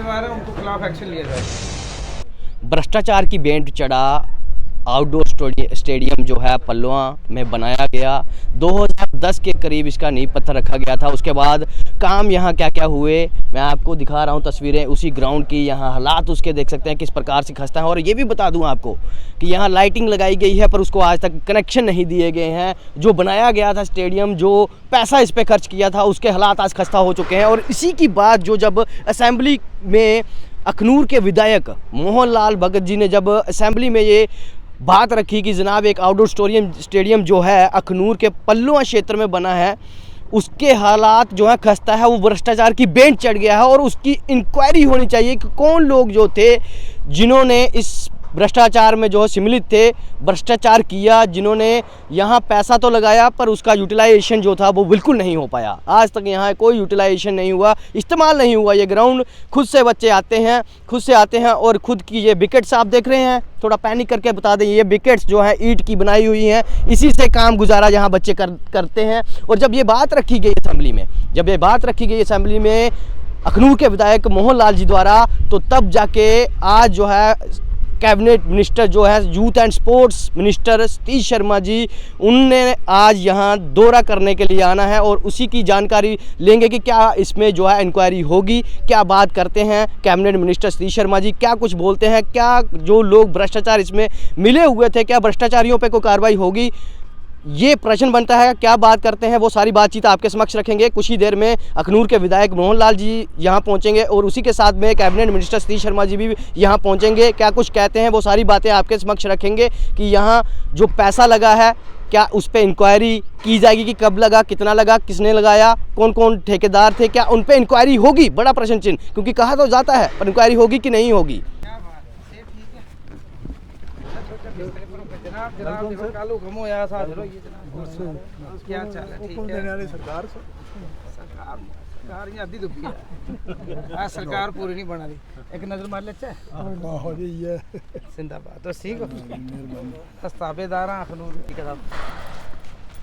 जिम्मेवार है उनको खिलाफ एक्शन लिया जाए। भ्रष्टाचार की बैंड चढ़ा आउटडोर स्टेडियम जो है पल्लवा में बनाया गया। 2010 के करीब इसका नींव पत्थर रखा गया था। उसके बाद काम यहाँ क्या क्या हुए मैं आपको दिखा रहा हूँ तस्वीरें उसी ग्राउंड की। यहाँ हालात उसके देख सकते हैं किस प्रकार से खस्ता है। और ये भी बता दूँ आपको कि यहाँ लाइटिंग लगाई गई है पर उसको आज तक कनेक्शन नहीं दिए गए हैं। जो बनाया गया था स्टेडियम, जो पैसा इस पर खर्च किया था, उसके हालात आज खस्ता हो चुके हैं। और इसी की बात जो जब असेंबली में अखनूर के विधायक मोहन लाल भगत जी ने जब असेंबली में ये बात रखी कि जनाब एक आउटडोर स्टेडियम जो है अखनूर के पल्लवा क्षेत्र में बना है, उसके हालात जो है खस्ता है, वो भ्रष्टाचार की बेंच चढ़ गया है और उसकी इंक्वायरी होनी चाहिए कि कौन लोग जो थे जिन्होंने इस भ्रष्टाचार में जो सम्मिलित थे, भ्रष्टाचार किया, जिन्होंने यहाँ पैसा तो लगाया पर उसका यूटिलाइजेशन जो था वो बिल्कुल नहीं हो पाया। आज तक यहाँ कोई यूटिलाइजेशन नहीं हुआ, इस्तेमाल नहीं हुआ। ये ग्राउंड खुद से बच्चे आते हैं और खुद की ये विकेट्स आप देख रहे हैं। थोड़ा पैनिक करके बता दें, ये विकेट्स जो है ईंट की बनाई हुई हैं, इसी से काम गुजारा यहाँ बच्चे करते हैं। और जब ये बात रखी गई असेंबली में अखनूर के विधायक मोहन लाल जी द्वारा, तो तब जाके आज जो है कैबिनेट मिनिस्टर जो है youth and sports minister Satish Sharma ji, उनने आज यहाँ दौरा करने के लिए आना है और उसी की जानकारी लेंगे कि क्या इसमें जो है इंक्वायरी होगी। क्या बात करते हैं कैबिनेट मिनिस्टर सतीश शर्मा जी, क्या कुछ बोलते हैं, क्या जो लोग भ्रष्टाचार इसमें मिले हुए थे, क्या भ्रष्टाचारियों पे कोई कार्रवाई होगी, ये प्रश्न बनता है। क्या बात करते हैं वो सारी बातचीत आपके समक्ष रखेंगे। कुछ ही देर में अखनूर के विधायक मोहन लाल जी यहाँ पहुँचेंगे और उसी के साथ में कैबिनेट मिनिस्टर सतीश शर्मा जी भी यहाँ पहुँचेंगे। क्या कुछ कहते हैं वो सारी बातें आपके समक्ष रखेंगे कि यहाँ जो पैसा लगा है क्या उस पर इंक्वायरी की जाएगी कि कब लगा, कितना लगा, किसने लगाया, कौन कौन ठेकेदार थे, क्या उन पर इंक्वायरी होगी। बड़ा प्रश्न चिन्ह, क्योंकि कहा तो जाता है पर इंक्वायरी होगी कि नहीं होगी। जनाब देखो कालू घमो यार साथ रो ये जनाब क्या चाल है। ठीक है सरकार ये आधी दुखी है। आज सरकार पूरी नहीं बना रही। एक नजर मार ले। अच्छा हो जी ये जिंदाबाद। तो ठीक हो बस ताबेदार हैं अखनूर की किताब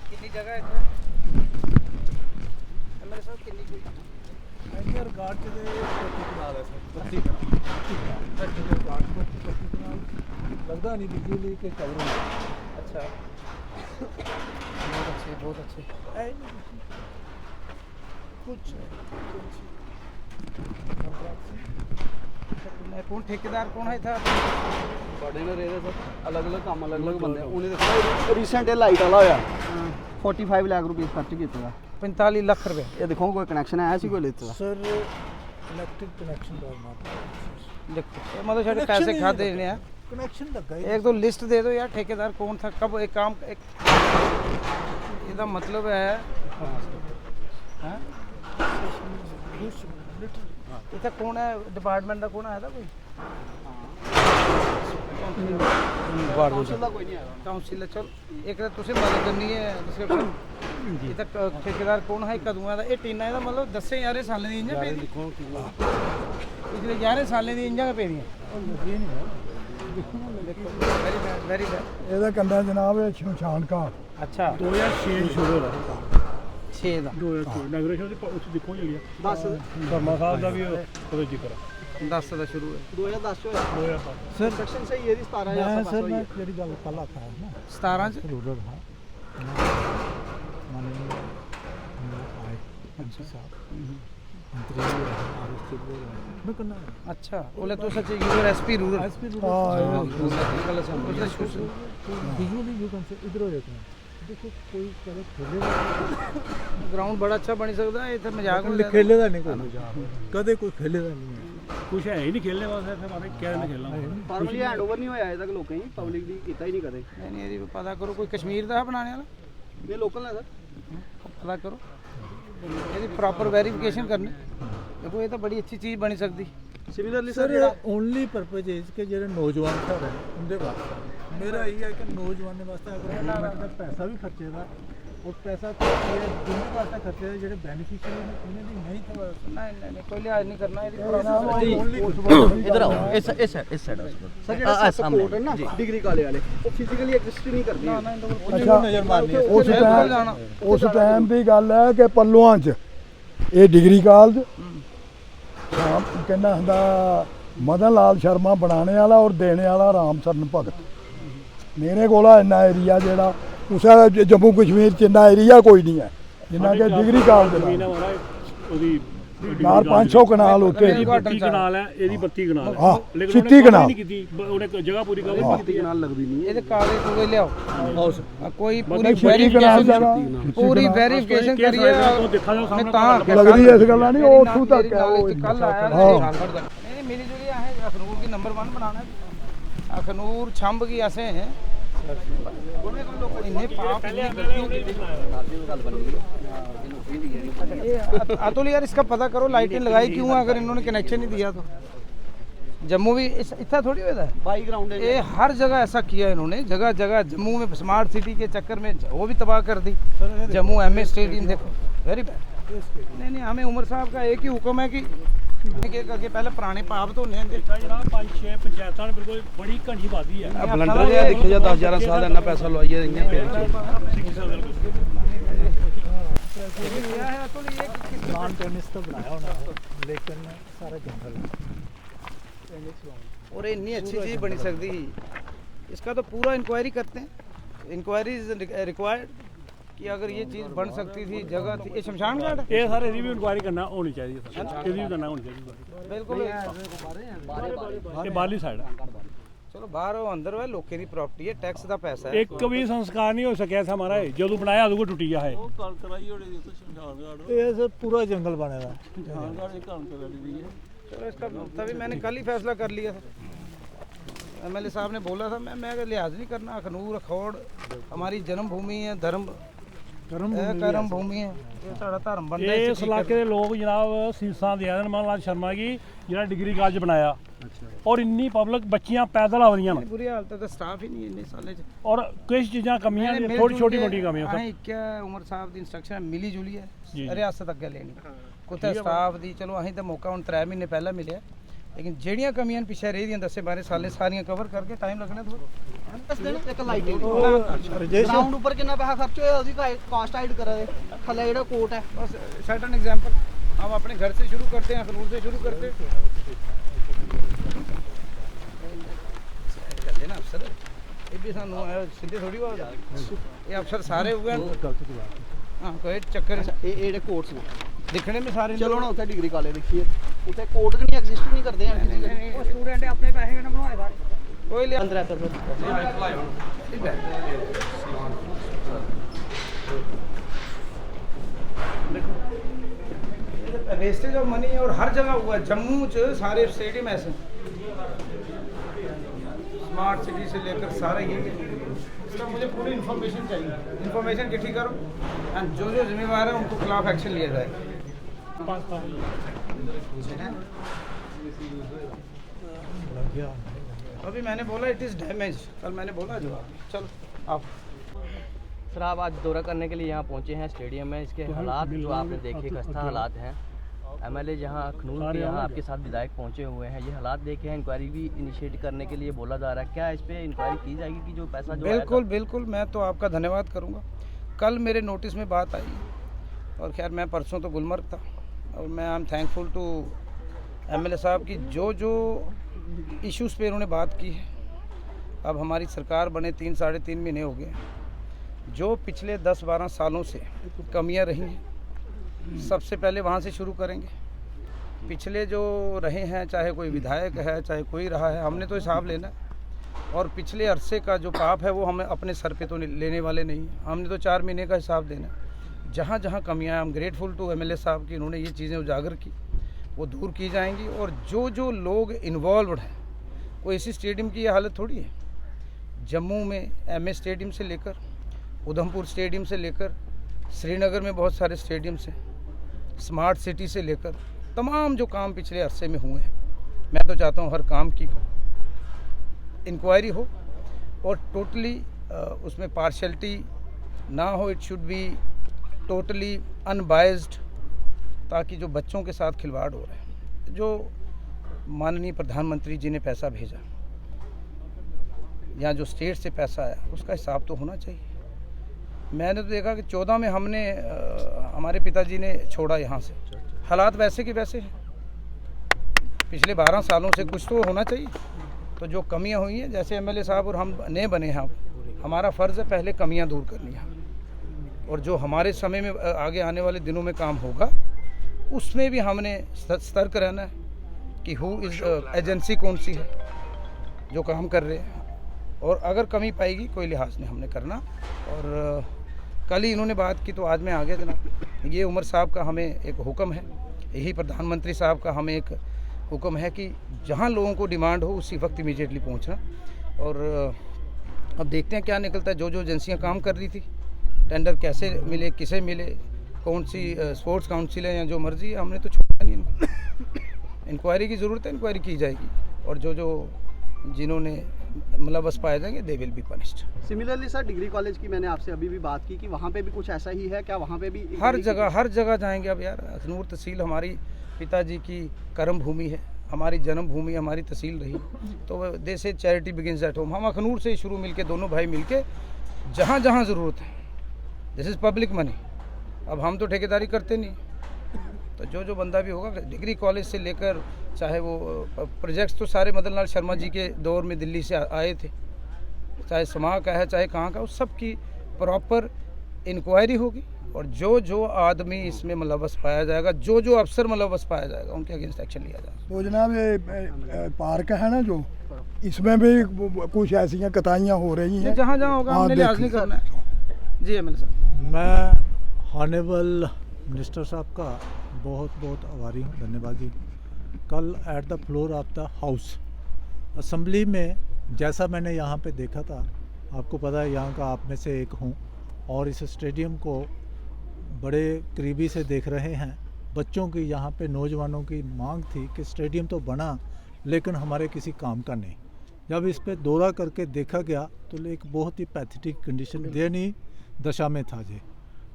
कितनी जगह है मेरे साथ कितनी कोई एंकर गार्ड के कनाल है सर लगता नहीं बिजली के कवर। अच्छा बहुत अच्छे कुछ कौन ठेकेदार कौन है था बड़े ने रहे सर अलग काम अलग बंदे उन्हें रिसेंट लाइट वाला होया 45 लाख रुपए खर्च किया 45 लाख रुपए। ये देखो कोई कनेक्शन आया सी कोई लेता सर इलेक्ट्रिक कनेक्शन मतलब छोटे पैसे खा देने हैं कनेक्शन लगा। एक तो लिस्ट दे दो यार ठेकेदार कौन था कब एक काम एक इसका मतलब है हाँ इतना कौन है डिपार्टमेंट का कौन आया था कोई काउंसिल चल एक तुझे मदद करनी है इतना ठेकेदार कौन है कदूं दा ये टीना ਇਹਦਾ मतलब 10-11 ਸਾਲਾਂ ਦੀ ਇੰਜਾਂ ਪਈ ਪਿਛਲੇ 11 ਸਾਲਾਂ ਦੀ ਇੰਜਾਂ ਪਈਆਂ वेरी बैड ਇਹਦਾ ਕੰਡਾ ਜਨਾਬ ਹੈ ਸ਼ਮਸ਼ਾਨ ਘਾਟ। ਅੱਛਾ 2006 ਸ਼ੁਰੂ ਹੋਇਆ 6 ਦਾ 2006 ਨਗਰੇਸ਼ਨ ਦੇ ਉਸ ਦੇਖੋ ਜਿਹੜੀ 10 ਧਰਮਾ ਸਾਹਿਬ ਦਾ ਵੀ ਉਹਦੇ ਜ਼ਿਕਰ 10 ਦਾ ਸ਼ੁਰੂ ਹੈ 2010 ਹੋਇਆ 2010 ਸਰ ਸੈਕਸ਼ਨ ਸਹੀ ਹੈ ਦੀ 17 ਜਾਂ 17 ਸਰ ਮੈਂ ਜਿਹੜੀ ਗੱਲ ਕੱਲ ਆਖਾ ਹੈ ਨਾ 17 ਚ ਰੂਰਲ ਹਾਂ ਮਾਨੇ ਆਏ ਐਮਸੀ ਸਾਹਿਬ अच्छा बोले तो सच यूर एसपी रूरल इधर देखो कोई ग्राउंड बड़ा अच्छा बन सकता है इधर मजाक खेले नहीं कोई कदे कोई खेले नहीं कुछ है ही नहीं खेलने वास्ते हमारे क्या नहीं खेलना फॉर्मली हैंडओवर नहीं होया अजे तक लोकें ही पब्लिक दी कीता ही नहीं कदे नहीं ये पता करो कोई कश्मीर दा बनाने वाला ये लोकल है सर पता करो ਇਹਦੀ ਪ੍ਰੋਪਰ ਵੈਰੀਫਿਕੇਸ਼ਨ ਕਰਨੀ। ਦੇਖੋ ਇਹ ਤਾਂ ਬੜੀ ਅੱਛੀ ਚੀਜ਼ ਬਣ ਸਕਦੀ। ਸਿਮਿਲਰਲੀ ਸਰ ਓਨਲੀ ਪਰਪਸ ਹੈ ਕਿ ਜਿਹੜੇ ਨੌਜਵਾਨ ਘਰ ਹੈ ਉਹਦੇ ਵਾਸਤੇ ਮੇਰਾ ਇਹ ਹੈ ਕਿ ਨੌਜਵਾਨਾਂ ਵਾਸਤੇ ਅਗਰ ਗਵਰਨਮੈਂਟ ਦਾ ਪੈਸਾ ਵੀ ਖਰਚੇਗਾ और पैसा तो जिनके वास्ते खर्चे ਜਿਹੜੇ बेनिफिशियरी ਨੇ ਉਹਨਾਂ ਦੀ ਨਹੀਂ ਤਾਂ ਨਹੀਂ ਕੋਈ ਲਿਹਾਜ਼ ਨਹੀਂ ਕਰਨਾ ਇਹਦੀ ਇਧਰ ਆਓ ਇਸ ਸਾਈਡ ਸਰ ਜਿਹੜਾ ਸਪੋਰਟ ਹੈ ਨਾ ਡਿਗਰੀ ਕਾਲੇ ਵਾਲੇ ਉਹ ਫਿਜ਼ੀਕਲੀ ਐਗਜ਼ਿਸਟ ਨਹੀਂ ਕਰਦੇ ਨਾ ਅੱਛਾ ਨਜ਼ਰ ਮਾਰਨੀ ਉਸ ਟਾਈਮ ਦੀ ਗੱਲ ਹੈ ਕਿ ਪੱਲੂਆਂ 'ਚ ਇਹ ਡਿਗਰੀ ਕਾਲਜ ਰਾਮ ਕਹਿੰਦਾ ਹੁੰਦਾ ਮਦਨ ਲਾਲ ਸ਼ਰਮਾ ਬਣਾਣੇ ਵਾਲਾ ਔਰ ਦੇਣੇ ਵਾਲਾ ਰਾਮ ਸਰਨ ਭਗਤ। ਮੇਰੇ ਕੋਲ ਇੰਨਾ ਏਰੀਆ ਜਿਹੜਾ ਉਸ ਜੰਮੂ ਕਸ਼ਮੀਰ 'ਚ ਇੰਨਾ ਏਰੀਆ ਕੋਈ ਨਹੀਂ ਹੈ ਜਿੰਨਾ ਕਿ ਡਿਗਰੀ ਕਾਲਜ ਦਾ ਨਾਲ 500 ਕਨਾਲ ਉੱਤੇ 32 ਕਨਾਲ ਹੈ, ਇਹਦੀ 32 ਕਨਾਲ ਹੈ। ਹਾਂ, ਲੇਕਿਨ 36 ਕਨਾਲ ਨਹੀਂ ਕੀਤੀ, ਉਹਨੇ ਜਗ੍ਹਾ ਪੂਰੀ ਕਰ ਲਈ, 32 ਕਨਾਲ ਲੱਗਦੀ ਨਹੀਂ। ਇਹਦੇ ਕਾਗਜ਼ ਪੂਰੇ ਲਿਆਓ, ਕੋਈ ਪੂਰੀ ਕਨਾਲ ਦਾ ਪੂਰੀ ਵੈਰੀਫਿਕੇਸ਼ਨ ਕਰੀਏ। ਮੈਂ ਤਾਂ ਲੱਗਦੀ ਇਸ ਗੱਲਾਂ ਨਹੀਂ, ਉਹ ਉੱਥੋਂ ਤੱਕ ਹੈ ਉਹ कल आया था नहीं मिली जुली है। अखनूर की नंबर 1 बनाना है, अखनूर छंब की ऐसे हैं इन्हें पाप अतुल यार इसका पता करो लाइटें लगाई क्यों है, अगर इन्होंने कनेक्शन नहीं दिया तो। जम्मू भी इतना थोड़ी होता है, बाई ग्राउंड है, ये हर जगह ऐसा किया इन्होंने, जगह जगह। जम्मू में स्मार्ट सिटी के चक्कर में वो भी तबाह कर दी। जम्मू एमए स्टेडियम देखो, वेरी बैड। नहीं हमें उमर साहब का एक ही हुक्म है कि करके पहले पुराने पाप तो नहीं जनाब 5-6 पंचायतां ने बिल्कुल बड़ी घनी आबादी है। बलंडर जिहा दिक्खे जा 10-11 साल इन्ना पैसा लवाइए ਲਾਨ ਟੈਨਿਸ तो बनाया होना लेकिन सारा जंगल और इतनी अच्छी चीज़ बनी सकती ही, इसका तो पूरा इंक्वायरी करते हैं। इंक्वायरी इज रिक्वायर्ड कि अगर ये चीज़ बन सकती थी, जगह थी। ये शमशान घाट है, ये सारे भी इंक्वायरी करना होनी चाहिए, इसकी भी करना होनी चाहिए बिल्कुल। ये बाली साइड है। चलो बाहर हो अंदर है, लोगों की प्रॉपर्टी है, टैक्स का पैसा है। एक भी संस्कार नहीं हो सकिया था हमारा, जो बनाया उदो टूट गया है। ये सर पूरा जंगल बनेगा। चलो इसका तभी मैंने कल ही फैसला कर लिया था। एमएलए साहब ने बोला था, मैं लिहाज नहीं करना। अखनूर अखौड़ हमारी जन्मभूमि है, कर्म भूमि है, ये सारा धर्म बन रहा है। इस इलाके के लोग जनाब सीसा दिया मदन लाल शर्मा की जिन्हें डिग्री कॉलेज बनाया, और इन्नी पब्लिक बच्चियां पैदल आ रही हैं। बुरी हालत है, तो स्टाफ ही नहीं है इन्ने साले च। और कुछ चीज़ां कमियां थोड़ी छोटी मोटी कमियां क्या उमर साहब की इंस्ट्रक्शन मिली जुली है, रियासत अगे लेनी कुछ स्टाफ दी। चलो अं तो मौका हम 3 महीने पहले मिले, लेकिन ਜਿਹੜੀਆਂ ਕਮੀਆਂ ਪਿੱਛੇ ਰਹਿ ਦੀਆਂ 10-12 ਸਾਲੇ ਸਾਰੀਆਂ ਕਵਰ ਕਰਕੇ ਟਾਈਮ ਲੱਗਣਾ ਥੋੜਾ। ਇੱਕ ਲਾਈਟਿੰਗ ਗਰਾਊਂਡ ਉੱਪਰ ਕਿੰਨਾ ਪੈਸਾ ਖਰਚ ਹੋਇਆ, ਉਹਦੀ ਕਾਸਟ ਹਾਈਡ ਕਰਾ ਦੇ। ਥੱਲੇ ਜਿਹੜਾ ਕੋਟ है, बस सर्टेन एग्जांपल हम अपने घर से शुरू करते हैं, अखनूर से शुरू करते हैं। ना अफसर ये भी सानू सीधे थोड़ी बात, ये अफसर सारे हुए हाँ कोई चक्कर ਇਹ ਜਿਹੜੇ ਕੋਟਸ ਨੇ दिखने में सारे। ਚਲੋ ਨਾ ਉੱਥੇ ਡਿਗਰੀ ਕਾਲਜ ਦੇਖੀਏ, ਉੱਥੇ ਕੋਟ ਨਹੀਂ ਐਗਜ਼ਿਸਟ ਨਹੀਂ ਕਰਦੇ ਹਨ ਕਿਸੇ ਦੇ। ਉਹ ਸਟੂਡੈਂਟ ਆਪਣੇ ਪੈਸੇ ਕਿਹਨਾਂ ਬਣਵਾਏ ਸਾਰੇ, कोई ले ਅੰਦਰ ਆकर वेस्टेज ऑफ मनी और हर जगह हुआ है। जम्मू च सारे स्टेडियम ऐसे स्मार्ट सिटी से लेकर सारा ये इसका मुझे पूरी इन्फॉर्मेशन चाहिए। इन्फॉर्मेशन इकट्ठी करो एंड जो जिम्मेवार है उनको खिलाफ एक्शन लिया जाए। अभी मैंने बोला इट इज़ डैमेज, कल मैंने बोला जवाब। चलो आप सर आप आज दौरा करने के लिए यहाँ पहुँचे हैं स्टेडियम में, इसके हालात जो आपने देखे खस्ता हालात हैं। एमएलए जहाँ अखनूर के यहाँ आपके साथ विधायक पहुँचे हुए हैं, ये हालात देखे हैं, इंक्वायरी भी इनिशिएट करने के लिए बोला जा रहा है, क्या इस पर इंक्वायरी की जाएगी कि जो पैसा जो बिल्कुल बिल्कुल, मैं तो आपका धन्यवाद करूँगा। कल मेरे नोटिस में बात आई और खैर मैं परसों तो गुलमर्ग था, और मैं I am thankful to MLA साहब की जो इश्यूज़ पे उन्होंने बात की है। अब हमारी सरकार बने 3-3.5 महीने हो गए, जो पिछले 10-12 सालों से कमियां रही हैं सबसे पहले वहाँ से शुरू करेंगे। पिछले जो रहे हैं, चाहे कोई विधायक है चाहे कोई रहा है, हमने तो हिसाब लेना है। और पिछले अरसे का जो पाप है वो हमें अपने सर पे तो लेने वाले नहीं हैं, हमने तो 4 महीने का हिसाब देना है। जहाँ जहाँ कमियाँ हैं, हम ग्रेटफुल टू एमएलए साहब की, इन्होंने ये चीज़ें उजागर की, वो दूर की जाएंगी। और जो लोग इन्वॉल्व हैं, कोई इसी स्टेडियम की ये हालत थोड़ी है। जम्मू में एमए स्टेडियम से लेकर उधमपुर स्टेडियम से लेकर श्रीनगर में बहुत सारे स्टेडियम्स हैं, स्मार्ट सिटी से लेकर तमाम जो काम पिछले अरसे में हुए हैं, मैं तो चाहता हूँ हर काम की इंक्वायरी हो और टोटली उसमें पार्शलिटी ना हो। It should be totally unbiased, ताकि जो बच्चों के साथ खिलवाड़ हो रहा है, जो माननीय प्रधानमंत्री जी ने पैसा भेजा या जो स्टेट से पैसा आया, उसका हिसाब तो होना चाहिए। मैंने तो देखा कि 14 में हमने हमारे पिताजी ने छोड़ा यहाँ से, हालात वैसे के वैसे हैं। पिछले 12 सालों से कुछ तो होना चाहिए। तो जो कमियां हुई हैं, जैसे एमएलए साहब और हम नए बने हैं, हमारा फ़र्ज़ है पहले कमियां दूर करनी है, और जो हमारे समय में आगे आने वाले दिनों में काम होगा उसमें भी हमने सतर्क रहना है कि हु इज़ एजेंसी कौन सी है जो काम कर रहे हैं, और अगर कमी पाएगी कोई लिहाज नहीं हमने करना। और कल ही इन्होंने बात की तो आज मैं आ गया जनाब। ये उमर साहब का हमें एक हुक्म है, यही प्रधानमंत्री साहब का हमें एक हुक्म है कि जहाँ लोगों को डिमांड हो उसी वक्त इमीडिएटली पहुँचना। और अब देखते हैं क्या निकलता है। जो जो एजेंसियाँ काम कर रही थी, टेंडर कैसे मिले, किसे मिले, कौन सी स्पोर्ट्स काउंसिल है या जो मर्जी है, हमने तो छोड़ा नहीं इनको। इंक्वायरी की ज़रूरत है, इंक्वायरी की जाएगी, और जो जो जिन्होंने मुलव्वस पाए जाएंगे they will be punished. Similarly sir, degree college की मैंने आपसे अभी भी बात की कि वहाँ पे भी कुछ ऐसा ही है क्या? वहाँ पे भी हर जगह जाएंगे। अब यार अखनूर तहसील हमारी पिताजी की कर्म भूमि है, हमारी जन्म भूमि, हमारी तहसील रही। तो दे से चैरिटी बिगिंस एट होम। हम अखनूर से शुरू मिलके, दोनों भाई मिलके जहाँ जहाँ ज़रूरत है, दिस इज़ पब्लिक मनी। अब हम तो ठेकेदारी करते नहीं, तो जो जो बंदा भी होगा, डिग्री कॉलेज से लेकर चाहे वो प्रोजेक्ट्स तो सारे मदन लाल शर्मा जी के दौर में दिल्ली से आए थे, चाहे समा का है चाहे कहाँ का, उस सब की प्रॉपर इंक्वायरी होगी, और जो जो आदमी इसमें मुलव्वस पाया जाएगा, जो जो अफसर मुलव्वस पाया जाएगा, उनके अगेंस्ट एक्शन लिया जाएगा। तो जनाब ये पार्क है ना जो, इसमें भी कुछ ऐसी कताइयाँ हो रही हैं। जहाँ जहाँ होगा हमने लिहाज नहीं करना है। जी एमएलए साहब, मैं हॉनेबल मिनिस्टर साहब का बहुत बहुत आभारी हूँ, धन्यवाद जी। कल at the floor of the house assembly में जैसा मैंने यहाँ पे देखा था, आपको पता है यहाँ का आप में से एक हूँ, और इस स्टेडियम को बड़े करीबी से देख रहे हैं। बच्चों की यहाँ पे नौजवानों की मांग थी कि स्टेडियम तो बना लेकिन हमारे किसी काम का नहीं। जब इस पे दौरा करके देखा गया तो एक बहुत ही पैथेटिक कंडीशन, दयनीय दशा में था जी।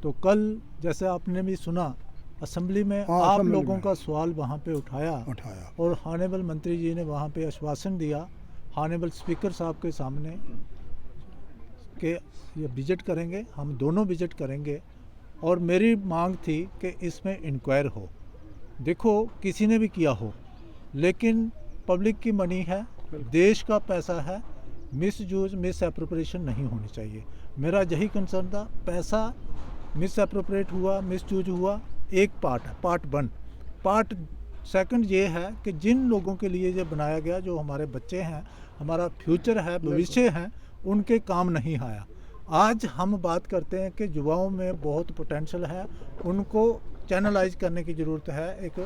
तो कल जैसे आपने भी सुना असेंबली में, आप लोगों का सवाल वहाँ पे उठाया और हॉनेबल मंत्री जी ने वहाँ पे आश्वासन दिया हॉनेबल स्पीकर साहब के सामने कि ये विजिट करेंगे, हम दोनों विजिट करेंगे, और मेरी मांग थी कि इसमें इंक्वायर हो। देखो किसी ने भी किया हो, लेकिन पब्लिक की मनी है, देश का पैसा है, मिस यूज मिस एप्रोप्रिएशन नहीं होनी चाहिए। मेरा यही कंसर्न था। पैसा मिस एप्रोप्रिएट हुआ, मिस यूज हुआ, एक पार्ट है, पार्ट 1। पार्ट 2 ये है कि जिन लोगों के लिए ये बनाया गया, जो हमारे बच्चे हैं, हमारा फ्यूचर है, भविष्य है, उनके काम नहीं आया। आज हम बात करते हैं कि युवाओं में बहुत पोटेंशियल है, उनको चैनलाइज करने की ज़रूरत है, एक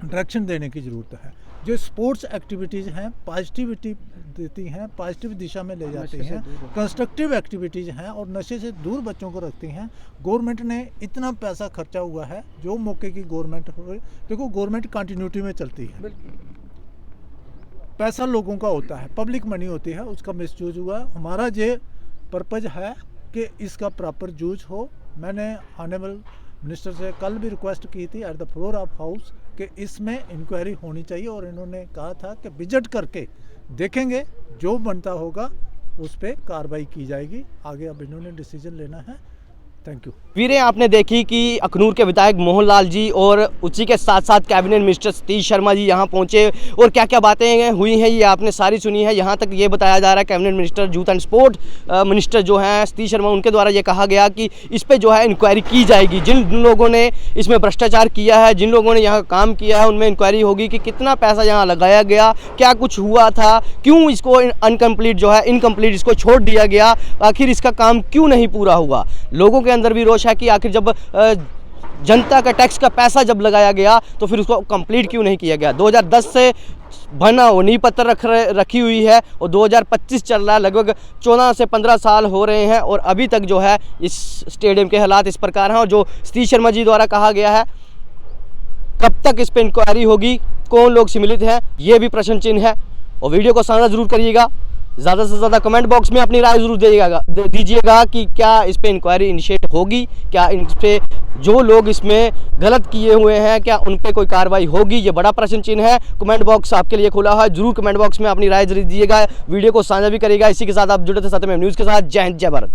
डायरेक्शन देने की ज़रूरत है। जो स्पोर्ट्स एक्टिविटीज़ हैं पॉजिटिविटी देती हैं, पॉजिटिव दिशा में ले जाती हैं, कंस्ट्रक्टिव एक्टिविटीज़ हैं और नशे से दूर बच्चों को रखती हैं। गवर्नमेंट ने इतना पैसा खर्चा हुआ है, जो मौके की गवर्नमेंट हो, देखो गवर्नमेंट कंटिन्यूटी में चलती है, पैसा लोगों का होता है, पब्लिक मनी होती है, उसका मिसयूज हुआ। हमारा ये पर्पज है कि इसका प्रॉपर यूज हो। मैंने ऑनरेबल मिनिस्टर से कल भी रिक्वेस्ट की थी at the floor of house कि इसमें इंक्वायरी होनी चाहिए, और इन्होंने कहा था कि विजिट करके देखेंगे, जो बनता होगा उस पर कार्रवाई की जाएगी। आगे अब इन्होंने डिसीजन लेना है। Thank you. वीरें आपने देखी कि अखनूर के विधायक मोहनलाल जी और उसी के साथ साथ कैबिनेट मिनिस्टर सतीश शर्मा जी यहाँ पहुँचे, और क्या क्या बातें हुई हैं ये आपने सारी सुनी है। यहाँ तक ये बताया जा रहा है cabinet minister youth and sport minister जो हैं सतीश शर्मा, उनके द्वारा ये कहा गया कि इस पर जो है इंक्वायरी की जाएगी। जिन लोगों ने इसमें भ्रष्टाचार किया है, जिन लोगों ने यहाँ काम किया है, उनमें इंक्वायरी होगी कि कितना पैसा यहाँ लगाया गया, क्या कुछ हुआ था, क्यों इसको अनकम्प्लीट जो है इनकम्प्लीट इसको छोड़ दिया गया, आखिर इसका काम क्यों नहीं पूरा हुआ। लोगों के अंदर भी रोष है कि आखिर जब जनता का टैक्स का पैसा जब लगाया गया तो फिर उसको कंप्लीट क्यों नहीं किया गया। 2010 से बना वो नींव पत्थर रखी हुई है और 2025 चल रहा है, लगभग 14 से 15 साल हो रहे हैं और अभी तक जो है इस स्टेडियम के हालात इस प्रकार हैं। और जो सतीश शर्मा जी द्वारा कहा गया है कब तक इस पर इंक्वायरी होगी, कौन लोग सम्मिलित हैं, ये भी प्रश्न चिन्ह है। और वीडियो को साझा जरूर करिएगा, ज़्यादा से ज़्यादा कमेंट बॉक्स में अपनी राय जरूर दीजिएगा कि क्या इस पे इंक्वायरी इनिशिएट होगी, क्या इस पे जो लोग इसमें गलत किए हुए हैं क्या उन पे कोई कार्रवाई होगी, ये बड़ा प्रश्न चिन्ह है। कमेंट बॉक्स आपके लिए खुला है, जरूर कमेंट बॉक्स में अपनी राय जरूर दीजिएगा, वीडियो को साझा भी करिएगा। इसी के साथ आप जुड़े थे सत्यमेव न्यूज़ के साथ। जय हिंद, जय भारत।